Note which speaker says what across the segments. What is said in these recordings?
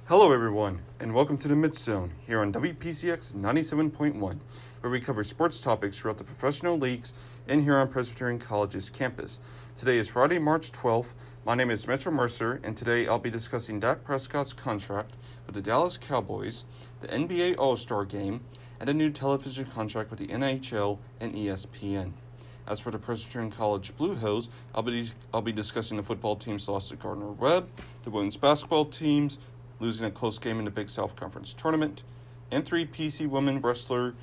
Speaker 1: Hello everyone, and welcome to the Mitch Zone here on WPCX 97.1, where we cover sports topics throughout the professional leagues and here on Presbyterian College's campus. Today is Friday, March 12th. My name is Mitchell Mercer, and today I'll be discussing Dak Prescott's contract with the Dallas Cowboys, the NBA All-Star Game, and a new television contract with the NHL and ESPN. As for the Presbyterian College Blue Hills, I'll be discussing the football team's loss to Gardner-Webb, the women's basketball teams losing a close game in the Big South Conference Tournament, and 3 PC women wrestler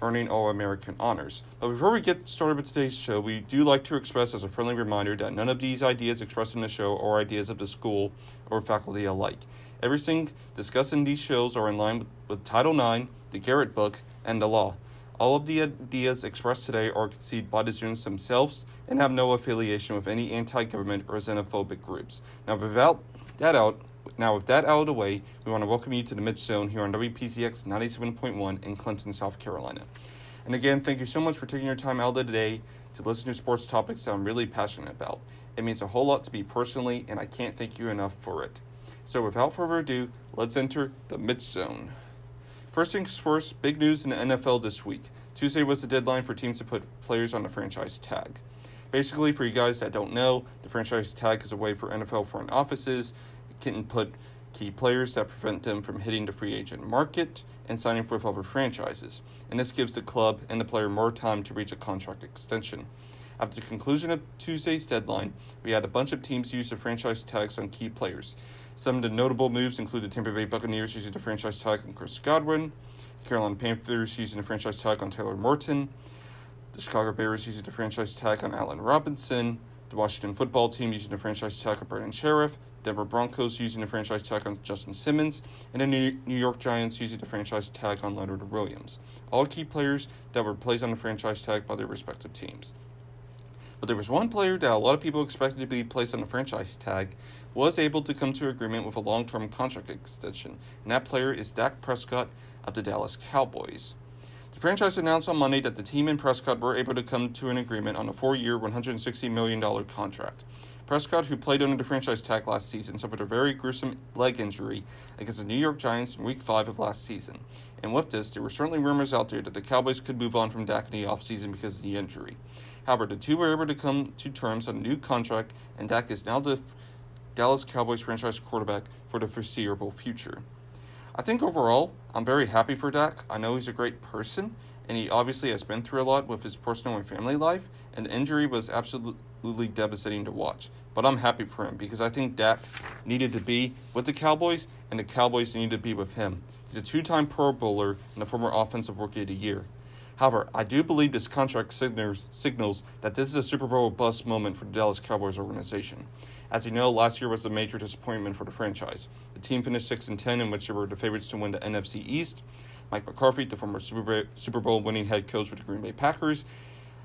Speaker 1: earning All-American honors. But before we get started with today's show, we do like to express as a friendly reminder that none of these ideas expressed in the show are ideas of the school or faculty alike. Everything discussed in these shows are in line with Title IX, the Garrett Book, and the law. All of the ideas expressed today are conceived by the students themselves and have no affiliation with any anti-government or xenophobic groups. Now, with that out of the way, we want to welcome you to the Mitch Zone here on WPCX 97.1 in Clinton, South Carolina. And again, thank you so much for taking your time out of the day to listen to sports topics that I'm really passionate about. It means a whole lot to me personally, and I can't thank you enough for it. So without further ado, let's enter the Mitch Zone. First things first, big news in the NFL this week. Tuesday was the deadline for teams to put players on the franchise tag. Basically, for you guys that don't know, the franchise tag is a way for NFL front offices can put key players that prevent them from hitting the free agent market and signing with other franchises. And this gives the club and the player more time to reach a contract extension. After the conclusion of Tuesday's deadline, we had a bunch of teams use the franchise tags on key players. Some of the notable moves include the Tampa Bay Buccaneers using the franchise tag on Chris Godwin, the Carolina Panthers using the franchise tag on Taylor Morton, the Chicago Bears using the franchise tag on Allen Robinson, the Washington football team using the franchise tag on Brandon Sheriff, Denver Broncos using the franchise tag on Justin Simmons, and the New York Giants using the franchise tag on Leonard Williams. All key players that were placed on the franchise tag by their respective teams. But there was one player that a lot of people expected to be placed on the franchise tag was able to come to agreement with a long-term contract extension, and that player is Dak Prescott of the Dallas Cowboys. The franchise announced on Monday that the team and Prescott were able to come to an agreement on a 4-year, $160 million contract. Prescott, who played under the franchise tag last season, suffered a very gruesome leg injury against the New York Giants in Week 5 of last season. And with this, there were certainly rumors out there that the Cowboys could move on from Dak in the offseason because of the injury. However, the two were able to come to terms on a new contract, and Dak is now the Dallas Cowboys franchise quarterback for the foreseeable future. I think overall, I'm very happy for Dak. I know he's a great person, and he obviously has been through a lot with his personal and family life, and the injury was absolutely devastating to watch. But I'm happy for him because I think Dak needed to be with the Cowboys, and the Cowboys needed to be with him. He's a 2-time Pro Bowler and a former Offensive Rookie of the Year. However, I do believe this contract signals that this is a Super Bowl bust moment for the Dallas Cowboys organization. As you know, last year was a major disappointment for the franchise. The team finished 6-10, in which they were the favorites to win the NFC East. Mike McCarthy, the former Super Bowl winning head coach with the Green Bay Packers,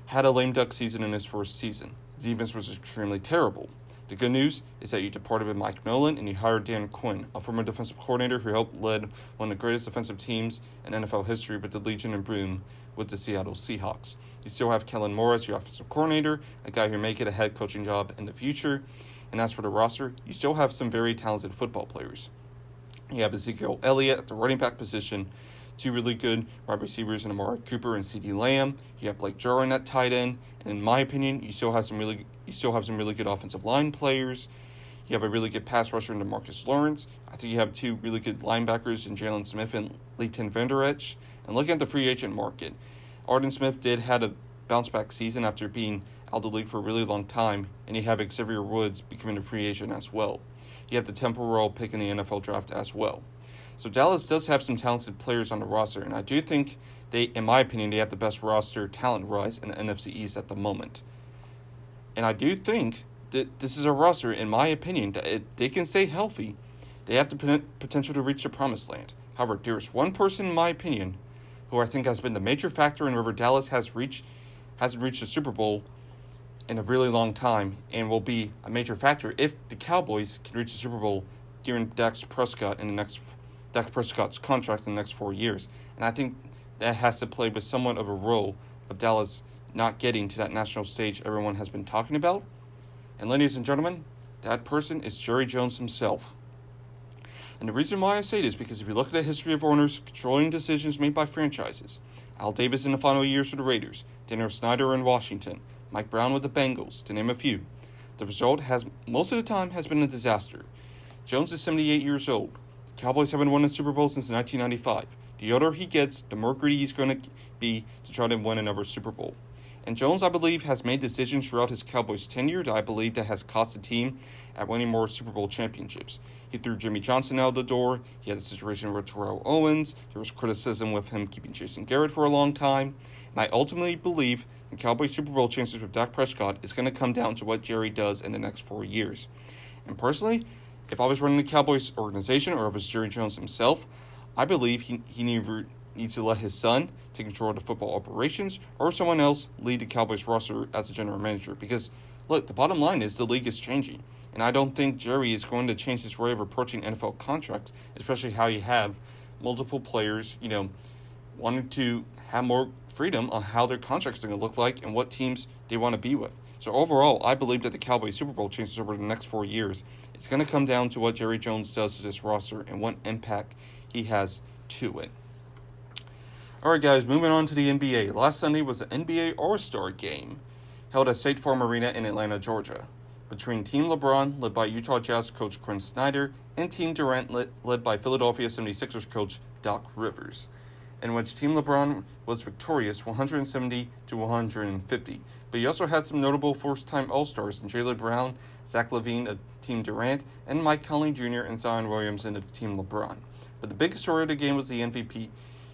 Speaker 1: had a lame duck season in his first season. The defense was extremely terrible. The good news is that you departed with Mike Nolan and you hired Dan Quinn, a former defensive coordinator who helped lead one of the greatest defensive teams in NFL history with the Legion of Boom with the Seattle Seahawks. You still have Kellen Moore as your offensive coordinator, a guy who may get a head coaching job in the future. And as for the roster, you still have some very talented football players. You have Ezekiel Elliott at the running back position, 2 really good wide receivers in Amari Cooper and CeeDee Lamb. You have Blake Jarwin at tight end, and in my opinion, you still have some really good offensive line players. You have a really good pass rusher in DeMarcus Lawrence. I think you have 2 really good linebackers in Jalen Smith and Leighton Vander Esch. And looking at the free agent market, Arden Smith did have a bounce-back season after being out of the league for a really long time, and you have Xavier Woods becoming a free agent as well. You have the 10th overall pick in the NFL draft as well. So Dallas does have some talented players on the roster, and I do think in my opinion, they have the best roster talent-wise in the NFC East at the moment. And I do think that this is a roster, in my opinion, that if they can stay healthy, they have the potential to reach the promised land. However, there is one person, in my opinion, who I think has been the major factor in whether Dallas hasn't reached the Super Bowl in a really long time, and will be a major factor if the Cowboys can reach the Super Bowl during Dak Prescott's contract in the next 4 years. And I think that has to play with somewhat of a role of Dallas not getting to that national stage everyone has been talking about. And ladies and gentlemen, that person is Jerry Jones himself. And the reason why I say this is because if you look at the history of owners controlling decisions made by franchises, Al Davis in the final years for the Raiders, Daniel Snyder in Washington, Mike Brown with the Bengals, to name a few, the result has most of the time has been a disaster. Jones is 78 years old. The Cowboys haven't won a Super Bowl since 1995. The older he gets, the more greedy he's going to be to try to win another Super Bowl. And Jones, I believe, has made decisions throughout his Cowboys tenure that I believe that has cost the team at winning more Super Bowl championships. He threw Jimmy Johnson out the door. He had a situation with Terrell Owens. There was criticism with him keeping Jason Garrett for a long time. And I ultimately believe the Cowboys Super Bowl chances with Dak Prescott is going to come down to what Jerry does in the next 4 years. And personally, if I was running the Cowboys organization or if it was Jerry Jones himself, I believe he needs to let his son take control of the football operations or someone else lead the Cowboys roster as a general manager. Because, look, the bottom line is the league is changing. And I don't think Jerry is going to change his way of approaching NFL contracts, especially how you have multiple players, wanting to have more freedom on how their contracts are going to look like and what teams they want to be with. So overall, I believe that the Cowboys Super Bowl chances over the next 4 years, it's going to come down to what Jerry Jones does to this roster and what impact he has to it. All right, guys, moving on to the NBA. Last Sunday was the NBA All-Star Game held at State Farm Arena in Atlanta, Georgia, between Team LeBron, led by Utah Jazz coach Quinn Snyder, and Team Durant, led by Philadelphia 76ers coach Doc Rivers, in which Team LeBron was victorious 170-150. But he also had some notable first-time All-Stars in Jaylen Brown, Zach LaVine of Team Durant, and Mike Conley Jr. and Zion Williamson of Team LeBron. But the biggest story of the game was the MVP,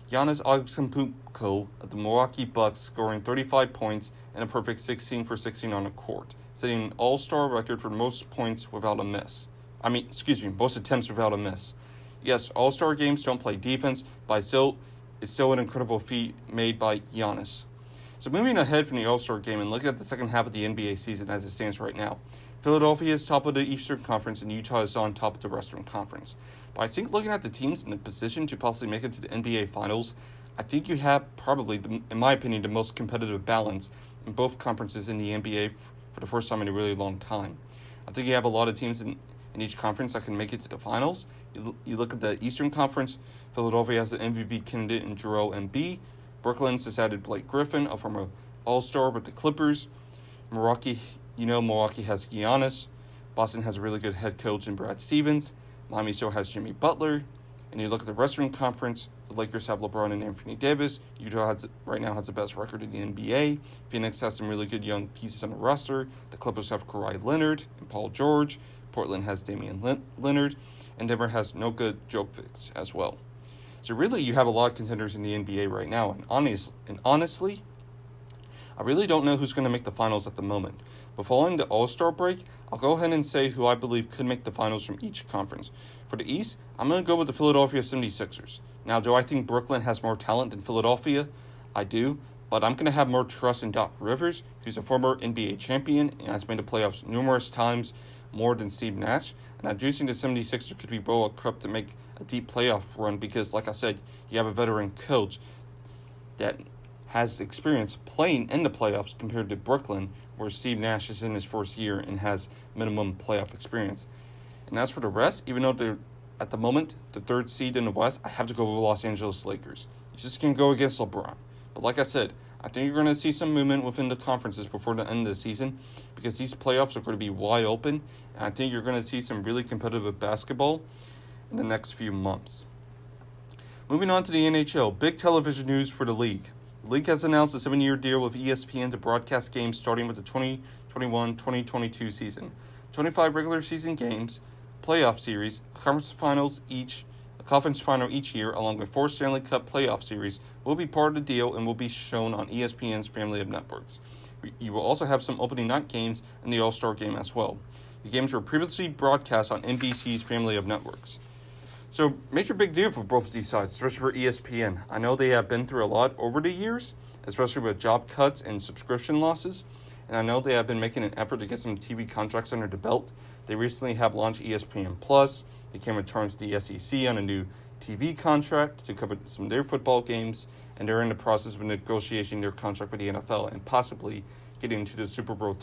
Speaker 1: Giannis Antetokounmpo of the Milwaukee Bucks, scoring 35 points and a perfect 16 for 16 on the court, setting an all-star record for most points without a miss. Most attempts without a miss. Yes, all-star games don't play defense, but it's still an incredible feat made by Giannis. So moving ahead from the All-Star game and looking at the second half of the NBA season as it stands right now, Philadelphia is top of the Eastern Conference and Utah is on top of the Western Conference. But I think looking at the teams in the position to possibly make it to the NBA Finals, I think you have probably, in my opinion, the most competitive balance in both conferences in the NBA for the first time in a really long time. I think you have a lot of teams in each conference that can make it to the finals. You look at the Eastern Conference, Philadelphia has an MVP candidate in Joel Embiid. Brooklyn's just added Blake Griffin, a former All-Star with the Clippers. Milwaukee has Giannis. Boston has a really good head coach in Brad Stevens. Miami still has Jimmy Butler. And you look at the Western Conference, the Lakers have LeBron and Anthony Davis. Utah right now has the best record in the NBA. Phoenix has some really good young pieces on the roster. The Clippers have Kawhi Leonard and Paul George. Portland has Damian Lillard. And Denver has no good Jokic as well. So really, you have a lot of contenders in the NBA right now. And honestly, I really don't know who's going to make the finals at the moment. But following the All-Star break, I'll go ahead and say who I believe could make the finals from each conference. For the East, I'm going to go with the Philadelphia 76ers. Now, do I think Brooklyn has more talent than Philadelphia? I do. But I'm going to have more trust in Doc Rivers, who's a former NBA champion and has made the playoffs numerous times, more than Steve Nash. And I do think the 76ers could be well equipped to make a deep playoff run because, like I said, you have a veteran coach that has experience playing in the playoffs compared to Brooklyn, where Steve Nash is in his first year and has minimum playoff experience. And as for the rest, even though they're, at the moment, the third seed in the West, I have to go with the Los Angeles Lakers. You just can't go against LeBron. But like I said, I think you're going to see some movement within the conferences before the end of the season because these playoffs are going to be wide open, and I think you're going to see some really competitive basketball in the next few months. Moving on to the NHL, big television news for the league. The league has announced a 7-year deal with ESPN to broadcast games starting with the 2021-2022 season. 25 regular season games, playoff series, a conference final each year, along with 4 Stanley Cup playoff series, will be part of the deal and will be shown on ESPN's family of networks. You will also have some opening night games in the All-Star game as well. The games were previously broadcast on NBC's family of networks. So, major big deal for both of these sides, especially for ESPN. I know they have been through a lot over the years, especially with job cuts and subscription losses. And I know they have been making an effort to get some TV contracts under the belt. They recently have launched ESPN Plus. They came to terms with the SEC on a new TV contract to cover some of their football games. And they're in the process of negotiating their contract with the NFL and possibly getting into the Super Bowl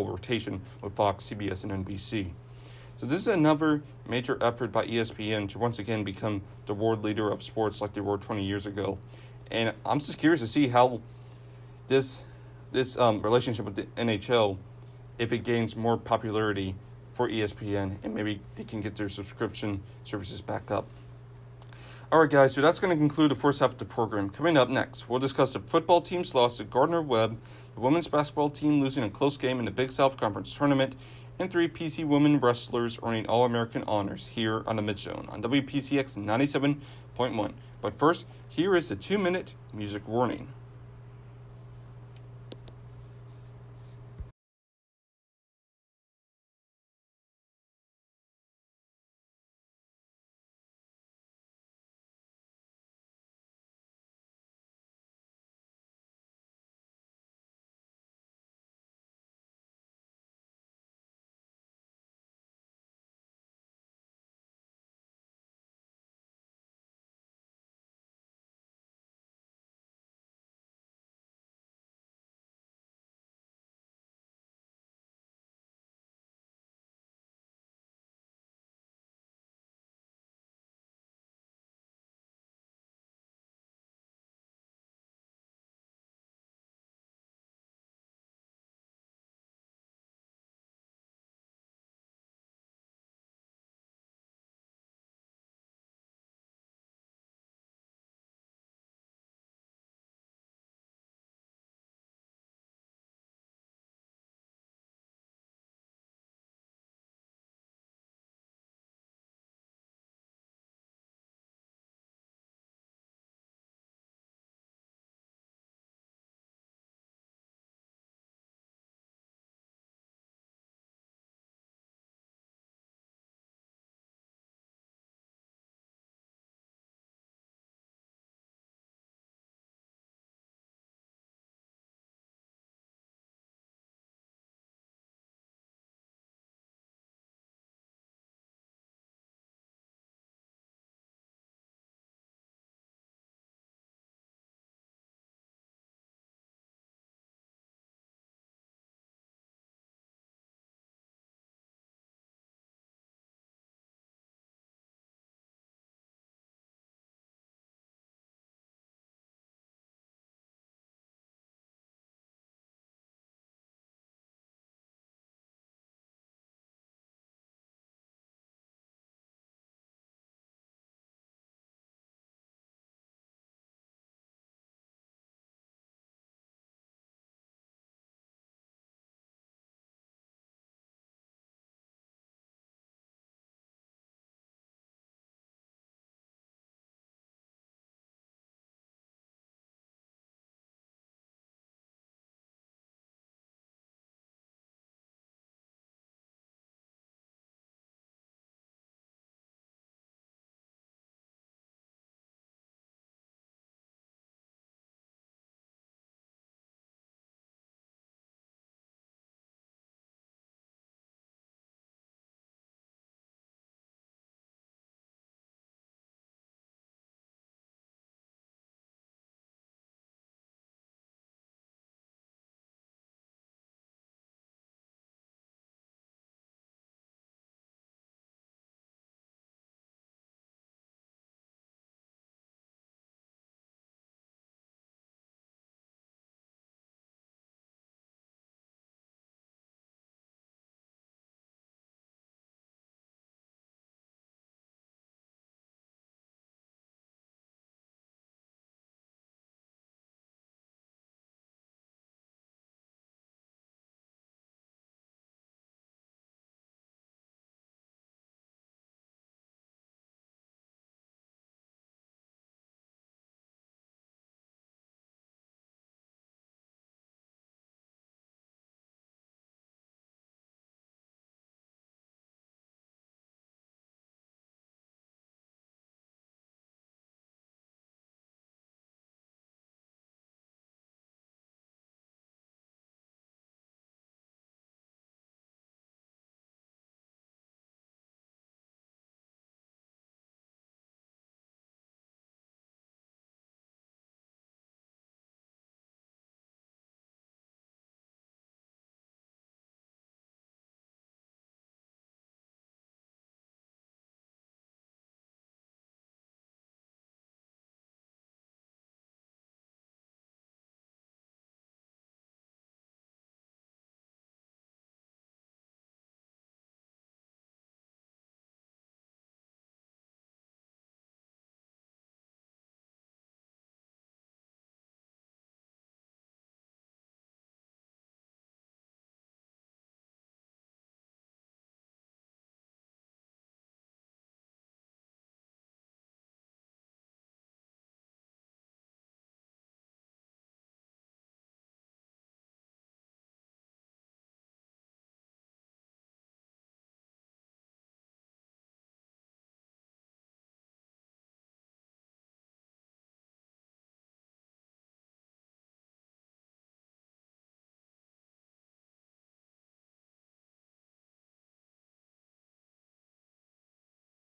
Speaker 1: rotation with Fox, CBS, and NBC. So this is another major effort by ESPN to once again become the world leader of sports like they were 20 years ago. And I'm just curious to see how this relationship with the NHL, if it gains more popularity for ESPN, and maybe they can get their subscription services back up. Alright guys, so that's going to conclude the first half of the program. Coming up next, we'll discuss the football team's loss to Gardner-Webb, the women's basketball team losing a close game in the Big South Conference Tournament, and 3 PC women wrestlers earning All-American honors here on the Mitch Zone on WPCX 97.1. But first, here is the 2-minute music warning.